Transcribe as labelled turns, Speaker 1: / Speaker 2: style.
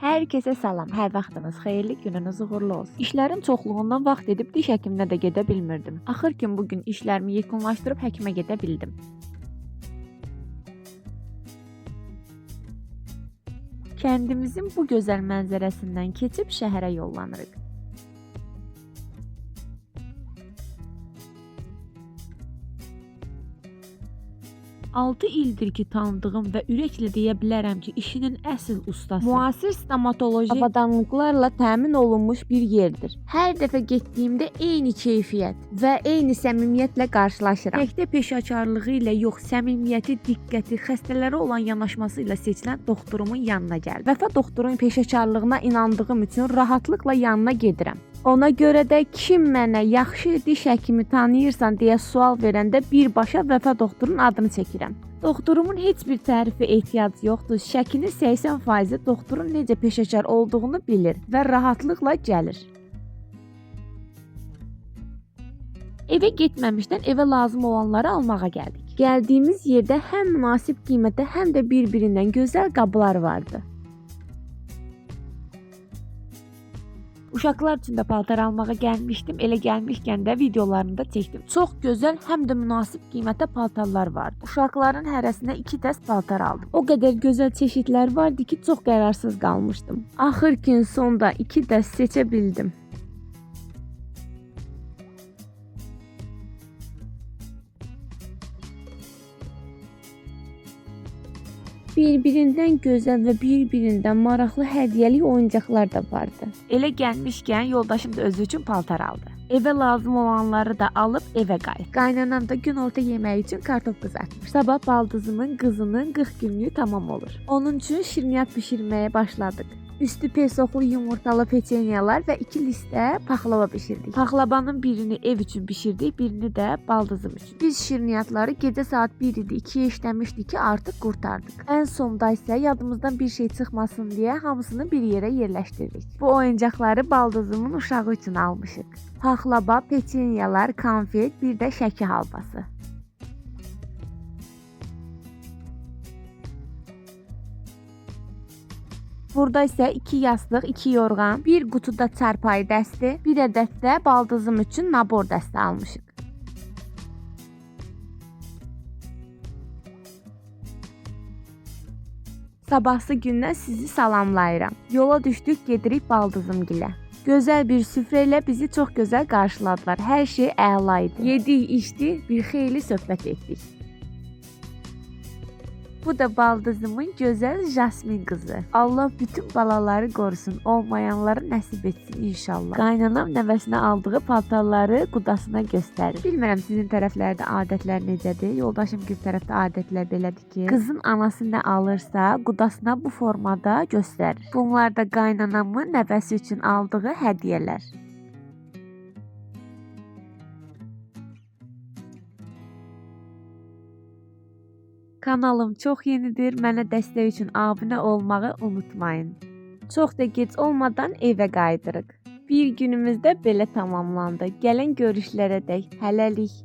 Speaker 1: Hər kəsə salam, hər vaxtınız xeyirli, gününüz uğurlu olsun. İşlərin çoxluğundan vaxt edib diş həkiminə də gedə bilmirdim. Axır ki, bugün işlərimi yekunlaşdırıb həkimə gedə bildim. Kəndimizin bu gözəl mənzərəsindən keçib şəhərə yollanırıq. 6 ildir ki tanıdığım və ürəklə deyə bilərəm ki, işinin əsl ustası. Müasir stomatoloji avadanlıqlarla təmin olunmuş bir yerdir. Hər dəfə getdiyimdə eyni keyfiyyət və eyni səmimiyyətlə qarşılaşıram. Təkdə peşəkarlığı ilə yox, səmimiyyəti, diqqəti, xəstələrə olan yanaşması ilə seçilən doktorumun yanına gəldim. Vəfa doktorun peşəkarlığına inandığım üçün rahatlıqla yanına gedirəm. Ona görə də kim mənə yaxşı diş həkimi tanıyırsan deyə sual verəndə birbaşa Vəfa doktorun adını çəkirəm. Doktorumun heç bir tərifə ehtiyac yoxdur. Şəkinin 80% doktorun necə peşəkar olduğunu bilir və rahatlıqla gəlir. Evə getməmişdən evə lazım olanları almağa gəldik. Gəldiyimiz yerdə həm münasib qiymətə, həm də bir-birindən gözəl qablar vardı. Uşaqlar üçün də paltar almağa gəlmişdim. Elə gəlmişkən də videolarını da çəkdim. Çox gözəl, həm də münasib qiymətə paltarlar vardı. Uşaqların hərəsinə 2 dəst paltar aldım. O qədər gözəl çeşidlər vardı ki, çox qərarsız qalmışdım. Axır gün sonda 2 dəst seçə bildim. Bir-birindən gözəl və bir-birindən maraqlı hədiyyəli oyuncaqlar da vardı. Elə gəlmişkən yoldaşım da özü üçün paltar aldı. Evə lazım olanları da alıb evə qayıtdı. Qaynanam da günorta yeməyi üçün kartof qızartmış. Sabah baldızımın qızının 40 günlüyü tamam olur. Onun üçün şirniyyat bişirməyə başladıq. Üstü pesoqlu yumurtalı peçenyalar və 2 listə paxlava bişirdik. Paxlavanın birini ev üçün bişirdik, birini də baldızım üçün. Biz şirniyyatları gecə saat 1 idi, 2-yə işləmişdik ki, artıq qurtardıq. Ən sonda isə yadımızdan bir şey çıxmasın deyə hamısını bir yerə yerləşdirdik. Bu oyuncaqları baldızımın uşağı üçün almışıq. Paxlava, peçenyalar, konfet, bir də şəki halvası. Burada isə 2 yastıq, 2 yorğan, bir qutuda çarpayı dəsti, bir ədəd də baldızım üçün nabor dəsti almışıq. Sabahsı gündən sizi salamlayıram. Yola düşdük, gedirik baldızımgilə. Gözəl bir süfrə ilə bizi çox gözəl qarşıladılar. Hər şey əla idi. Yedik, içdik, bir xeyli söhbət etdik. Bu da baldızımın gözəl Jasmin qızı. Allah bütün balaları qorusun, olmayanları nəsib etsin inşallah. Qaynanam nəvəsinə aldığı paltarları qudasına göstərir. Bilmirəm sizin tərəflərdə adətlər necədir? Yoldaşım bir tərəfdə adətlər belədir ki, qızın anası nə alırsa qudasına bu formada göstərir. Bunlar da qaynanamın nəvəsi üçün aldığı hədiyyələr. Kanalım çox yenidir. Mənə dəstək üçün abunə olmağı unutmayın. Çox da gec olmadan evə qayıdırıq. Bir günümüz də belə tamamlandı. Gələn görüşlərə dək hələlik.